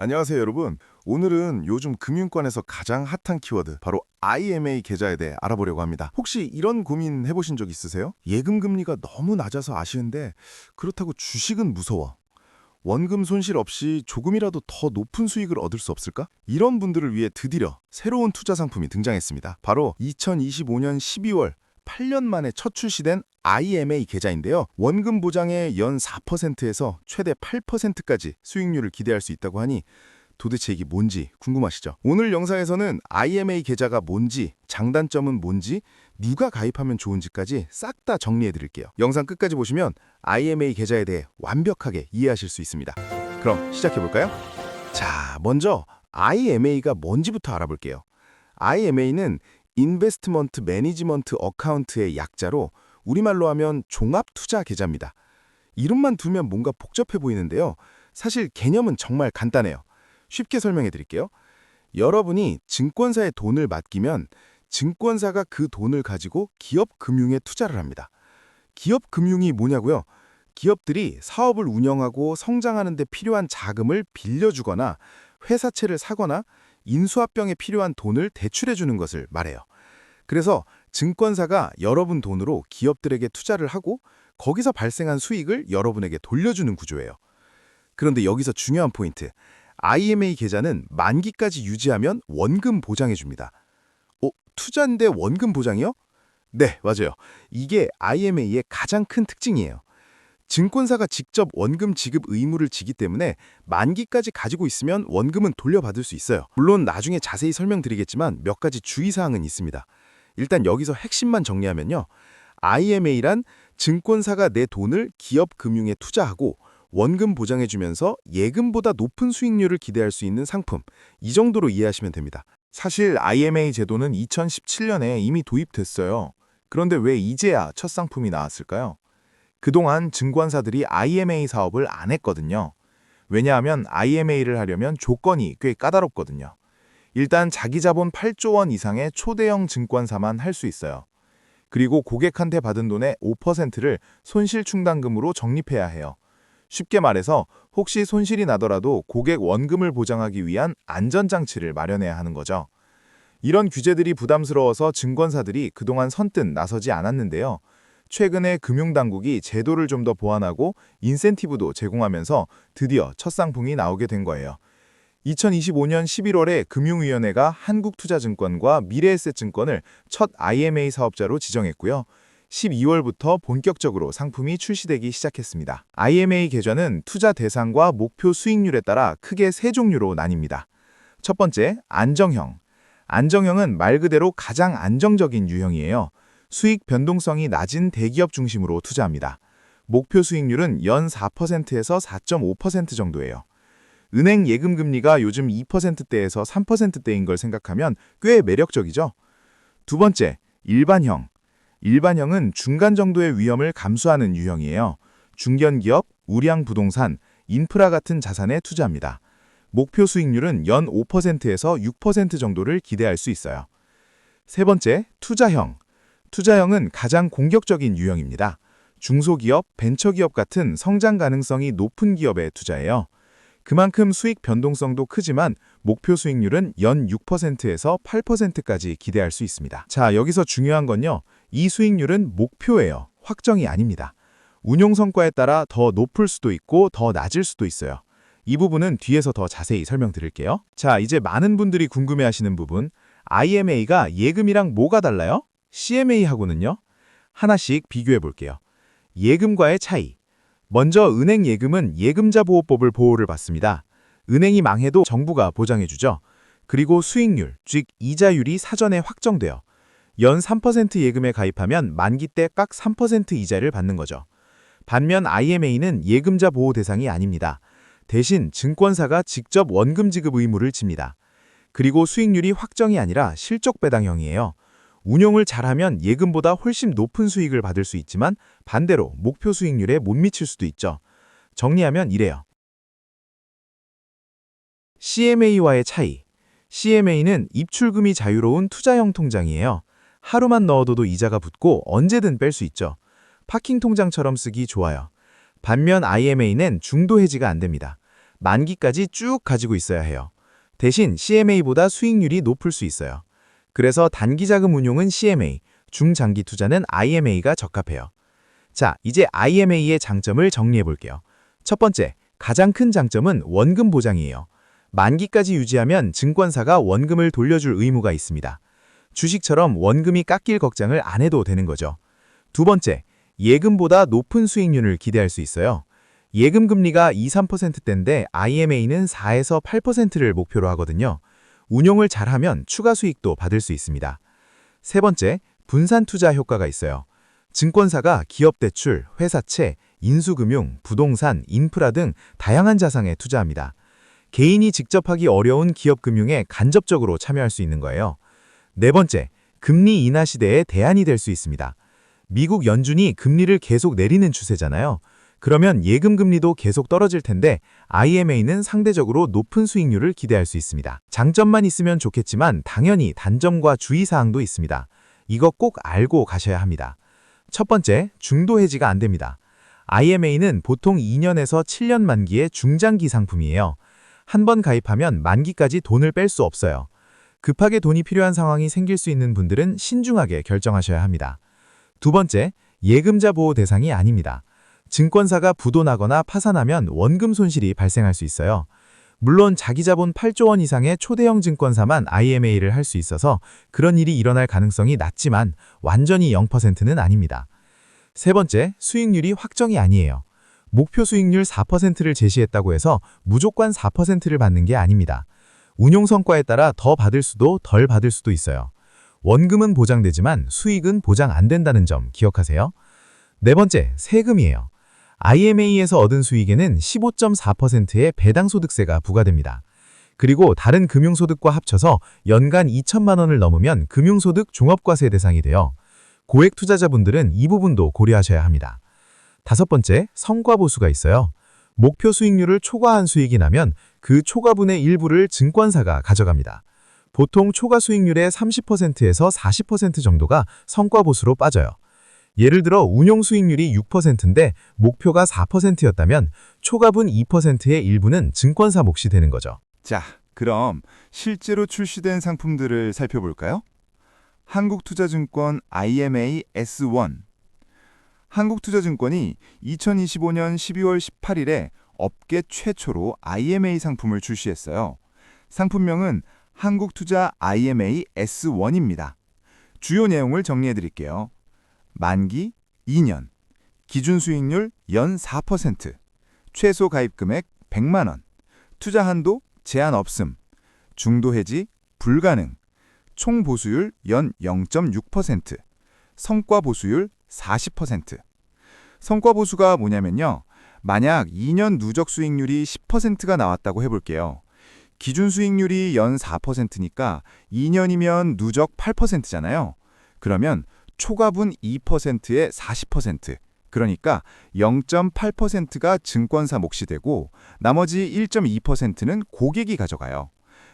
안녕하세요, 여러분. 오늘은 요즘 금융권에서 가장 핫한 키워드, 바로 IMA 계좌에 대해 알아보려고 합니다. 혹시 이런 고민 해보신 적 있으세요? 예금 금리가 너무 낮아서 아쉬운데 그렇다고 주식은 무서워. 원금 손실 없이 조금이라도 더 높은 수익을 얻을 수 없을까? 이런 분들을 위해 드디어 새로운 투자 상품이 등장했습니다. 바로 2025년 12월 8년 만에 첫 출시된 IMA 계좌인데요. 원금 보장의 연 4%에서 최대 8%까지 수익률을 기대할 수 있다고 하니 도대체 이게 뭔지 궁금하시죠? 오늘 영상에서는 IMA 계좌가 뭔지, 장단점은 뭔지, 누가 가입하면 좋은지까지 싹 다 정리해 드릴게요. 영상 끝까지 보시면 IMA 계좌에 대해 완벽하게 이해하실 수 있습니다. 그럼 시작해 볼까요? 자, 먼저 IMA가 뭔지부터 알아볼게요. IMA는 인베스트먼트 매니지먼트 어카운트의 약자로 우리말로 하면 종합투자 계좌입니다. 이름만 두면 뭔가 복잡해 보이는데요. 사실 개념은 정말 간단해요. 쉽게 설명해 드릴게요. 여러분이 증권사에 돈을 맡기면 증권사가 그 돈을 가지고 기업 금융에 투자를 합니다. 기업 금융이 뭐냐고요? 기업들이 사업을 운영하고 성장하는 데 필요한 자금을 빌려주거나 회사채를 사거나 인수합병에 필요한 돈을 대출해 주는 것을 말해요. 그래서 증권사가 여러분 돈으로 기업들에게 투자를 하고 거기서 발생한 수익을 여러분에게 돌려주는 구조예요. 그런데 여기서 중요한 포인트. IMA 계좌는 만기까지 유지하면 원금 보장해 줍니다. 투자인데 원금 보장이요? 네, 맞아요. 이게 IMA의 가장 큰 특징이에요. 증권사가 직접 원금 지급 의무를 지기 때문에 만기까지 가지고 있으면 원금은 돌려받을 수 있어요. 물론 나중에 자세히 설명드리겠지만 몇 가지 주의사항은 있습니다. 일단 여기서 핵심만 정리하면요. IMA란 증권사가 내 돈을 기업 금융에 투자하고 원금 보장해주면서 예금보다 높은 수익률을 기대할 수 있는 상품, 이 정도로 이해하시면 됩니다. 사실 IMA 제도는 2017년에 이미 도입됐어요. 그런데 왜 이제야 첫 상품이 나왔을까요? 그동안 증권사들이 IMA 사업을 안 했거든요. 왜냐하면 IMA를 하려면 조건이 꽤 까다롭거든요. 일단 자기 자본 8조 원 이상의 초대형 증권사만 할 수 있어요. 그리고 고객한테 받은 돈의 5%를 손실 충당금으로 적립해야 해요. 쉽게 말해서 혹시 손실이 나더라도 고객 원금을 보장하기 위한 안전장치를 마련해야 하는 거죠. 이런 규제들이 부담스러워서 증권사들이 그동안 선뜻 나서지 않았는데요. 최근에 금융당국이 제도를 좀 더 보완하고 인센티브도 제공하면서 드디어 첫 상품이 나오게 된 거예요. 2025년 11월에 금융위원회가 한국투자증권과 미래에셋증권을 첫 IMA 사업자로 지정했고요. 12월부터 본격적으로 상품이 출시되기 시작했습니다. IMA 계좌는 투자 대상과 목표 수익률에 따라 크게 세 종류로 나뉩니다. 첫 번째, 안정형. 안정형은 말 그대로 가장 안정적인 유형이에요. 수익 변동성이 낮은 대기업 중심으로 투자합니다. 목표 수익률은 연 4%에서 4.5% 정도예요. 은행 예금 금리가 요즘 2%대에서 3%대인 걸 생각하면 꽤 매력적이죠? 두 번째, 일반형. 일반형은 중간 정도의 위험을 감수하는 유형이에요. 중견기업, 우량 부동산, 인프라 같은 자산에 투자합니다. 목표 수익률은 연 5%에서 6% 정도를 기대할 수 있어요. 세 번째, 투자형. 투자형은 가장 공격적인 유형입니다. 중소기업, 벤처기업 같은 성장 가능성이 높은 기업에 투자해요. 그만큼 수익 변동성도 크지만 목표 수익률은 연 6%에서 8%까지 기대할 수 있습니다. 자, 여기서 중요한 건요. 이 수익률은 목표예요. 확정이 아닙니다. 운용 성과에 따라 더 높을 수도 있고 더 낮을 수도 있어요. 이 부분은 뒤에서 더 자세히 설명드릴게요. 자, 이제 많은 분들이 궁금해하시는 부분. IMA가 예금이랑 뭐가 달라요? CMA하고는요? 하나씩 비교해 볼게요. 예금과의 차이. 먼저 은행 예금은 예금자 보호법을 보호를 받습니다. 은행이 망해도 정부가 보장해주죠. 그리고 수익률, 즉 이자율이 사전에 확정돼요. 연 3% 예금에 가입하면 만기 때 깍 3% 이자를 받는 거죠. 반면 IMA는 예금자 보호 대상이 아닙니다. 대신 증권사가 직접 원금 지급 의무를 집니다. 그리고 수익률이 확정이 아니라 실적 배당형이에요. 운용을 잘하면 예금보다 훨씬 높은 수익을 받을 수 있지만 반대로 목표 수익률에 못 미칠 수도 있죠. 정리하면 이래요. CMA와의 차이. CMA는 입출금이 자유로운 투자형 통장이에요. 하루만 넣어둬도 이자가 붙고 언제든 뺄 수 있죠. 파킹 통장처럼 쓰기 좋아요. 반면 IMA는 중도 해지가 안 됩니다. 만기까지 쭉 가지고 있어야 해요. 대신 CMA보다 수익률이 높을 수 있어요. 그래서 단기자금 운용은 CMA, 중장기 투자는 IMA가 적합해요. 자, 이제 IMA의 장점을 정리해 볼게요. 첫 번째, 가장 큰 장점은 원금 보장이에요. 만기까지 유지하면 증권사가 원금을 돌려줄 의무가 있습니다. 주식처럼 원금이 깎일 걱정을 안 해도 되는 거죠. 두 번째, 예금보다 높은 수익률을 기대할 수 있어요. 예금 금리가 2~3%대인데 IMA는 4에서 8%를 목표로 하거든요. 운용을 잘하면 추가 수익도 받을 수 있습니다. 세 번째, 분산 투자 효과가 있어요. 증권사가 기업대출, 회사채, 인수금융, 부동산, 인프라 등 다양한 자산에 투자합니다. 개인이 직접 하기 어려운 기업금융에 간접적으로 참여할 수 있는 거예요. 네 번째, 금리 인하 시대의 대안이 될 수 있습니다. 미국 연준이 금리를 계속 내리는 추세잖아요. 그러면 예금 금리도 계속 떨어질 텐데 IMA는 상대적으로 높은 수익률을 기대할 수 있습니다. 장점만 있으면 좋겠지만 당연히 단점과 주의사항도 있습니다. 이거 꼭 알고 가셔야 합니다. 첫 번째, 중도 해지가 안 됩니다. IMA는 보통 2년에서 7년 만기의 중장기 상품이에요. 한 번 가입하면 만기까지 돈을 뺄 수 없어요. 급하게 돈이 필요한 상황이 생길 수 있는 분들은 신중하게 결정하셔야 합니다. 두 번째, 예금자 보호 대상이 아닙니다. 증권사가 부도나거나 파산하면 원금 손실이 발생할 수 있어요. 물론 자기 자본 8조 원 이상의 초대형 증권사만 IMA를 할 수 있어서 그런 일이 일어날 가능성이 낮지만 완전히 0%는 아닙니다. 세 번째, 수익률이 확정이 아니에요. 목표 수익률 4%를 제시했다고 해서 무조건 4%를 받는 게 아닙니다. 운용 성과에 따라 더 받을 수도 덜 받을 수도 있어요. 원금은 보장되지만 수익은 보장 안 된다는 점 기억하세요. 네 번째, 세금이에요. IMA에서 얻은 수익에는 15.4%의 배당소득세가 부과됩니다. 그리고 다른 금융소득과 합쳐서 연간 2천만 원을 넘으면 금융소득 종합과세 대상이 돼요. 고액 투자자분들은 이 부분도 고려하셔야 합니다. 다섯 번째, 성과보수가 있어요. 목표 수익률을 초과한 수익이 나면 그 초과분의 일부를 증권사가 가져갑니다. 보통 초과 수익률의 30%에서 40% 정도가 성과보수로 빠져요. 예를 들어 운용 수익률이 6%인데 목표가 4%였다면 초과분 2%의 일부는 증권사 몫이 되는 거죠. 자, 그럼 실제로 출시된 상품들을 살펴볼까요? 한국투자증권 IMA S1. 한국투자증권이 2025년 12월 18일에 업계 최초로 IMA 상품을 출시했어요. 상품명은 한국투자 IMA S1입니다. 주요 내용을 정리해 드릴게요. 만기 2년, 기준 수익률 연 4%, 최소 가입 금액 100만 원, 투자 한도 제한 없음, 중도 해지 불가능, 총 보수율 연 0.6%, 성과 보수율 40%. 성과 보수가 뭐냐면요. 만약 2년 누적 수익률이 10%가 나왔다고 해볼게요. 기준 수익률이 연 4%니까 2년이면 누적 8%잖아요. 그러면 초과분 2%에 40%, 그러니까 0.8%가 증권사 몫이 되고 나머지 1.2%는 고객이 가져가요.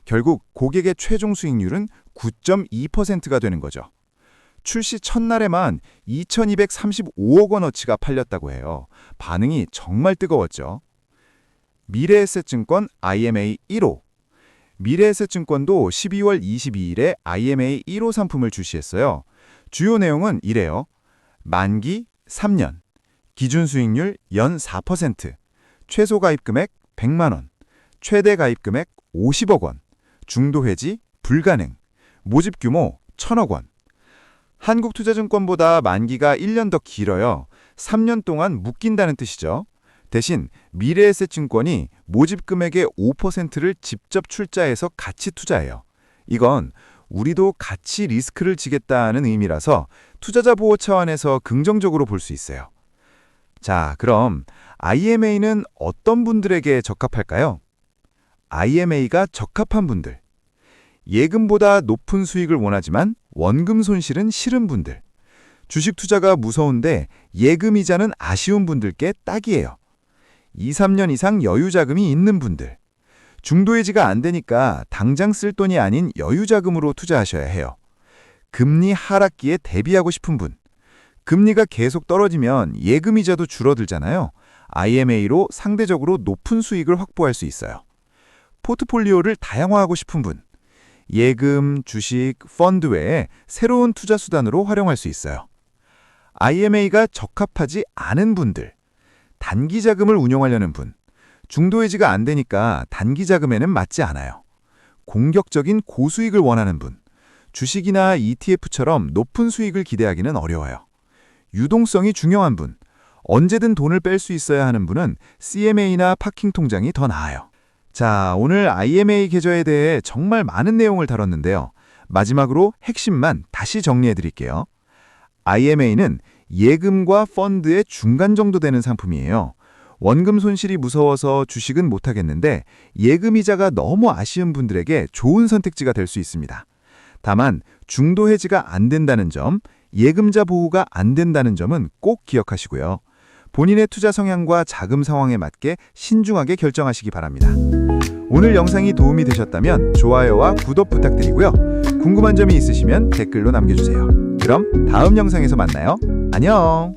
결국 고객의 최종 수익률은 9.2%가 되는 거죠. 출시 첫날에만 2,235억 원어치가 팔렸다고 해요. 반응이 정말 뜨거웠죠. 미래에셋증권 IMA 1호. 미래에셋증권도 12월 22일에 IMA 1호 상품을 출시했어요. 주요 내용은 이래요. 만기 3년, 기준 수익률 연 4%, 최소 가입 금액 100만 원, 최대 가입 금액 50억 원, 중도 해지 불가능, 모집 규모 1,000억 원. 한국투자증권보다 만기가 1년 더 길어요. 3년 동안 묶인다는 뜻이죠. 대신 미래에셋증권이 모집 금액의 5%를 직접 출자해서 같이 투자해요. 이건 우리도 같이 리스크를 지겠다는 의미라서 투자자 보호 차원에서 긍정적으로 볼 수 있어요. 자, 그럼 IMA는 어떤 분들에게 적합할까요? IMA가 적합한 분들. 예금보다 높은 수익을 원하지만 원금 손실은 싫은 분들. 주식 투자가 무서운데 예금 이자는 아쉬운 분들께 딱이에요. 2, 3년 이상 여유 자금이 있는 분들. 중도 해지가 안 되니까 당장 쓸 돈이 아닌 여유 자금으로 투자하셔야 해요. 금리 하락기에 대비하고 싶은 분. 금리가 계속 떨어지면 예금 이자도 줄어들잖아요. IMA로 상대적으로 높은 수익을 확보할 수 있어요. 포트폴리오를 다양화하고 싶은 분, 예금, 주식, 펀드 외에 새로운 투자 수단으로 활용할 수 있어요. IMA가 적합하지 않은 분들, 단기 자금을 운용하려는 분, 중도 해지가 안 되니까 단기 자금에는 맞지 않아요. 공격적인 고수익을 원하는 분, 주식이나 ETF처럼 높은 수익을 기대하기는 어려워요. 유동성이 중요한 분, 언제든 돈을 뺄 수 있어야 하는 분은 CMA나 파킹 통장이 더 나아요. 자, 오늘 IMA 계좌에 대해 정말 많은 내용을 다뤘는데요. 마지막으로 핵심만 다시 정리해 드릴게요. IMA는 예금과 펀드의 중간 정도 되는 상품이에요. 원금 손실이 무서워서 주식은 못하겠는데 예금 이자가 너무 아쉬운 분들에게 좋은 선택지가 될 수 있습니다. 다만 중도 해지가 안 된다는 점, 예금자 보호가 안 된다는 점은 꼭 기억하시고요. 본인의 투자 성향과 자금 상황에 맞게 신중하게 결정하시기 바랍니다. 오늘 영상이 도움이 되셨다면 좋아요와 구독 부탁드리고요. 궁금한 점이 있으시면 댓글로 남겨주세요. 그럼 다음 영상에서 만나요. 안녕!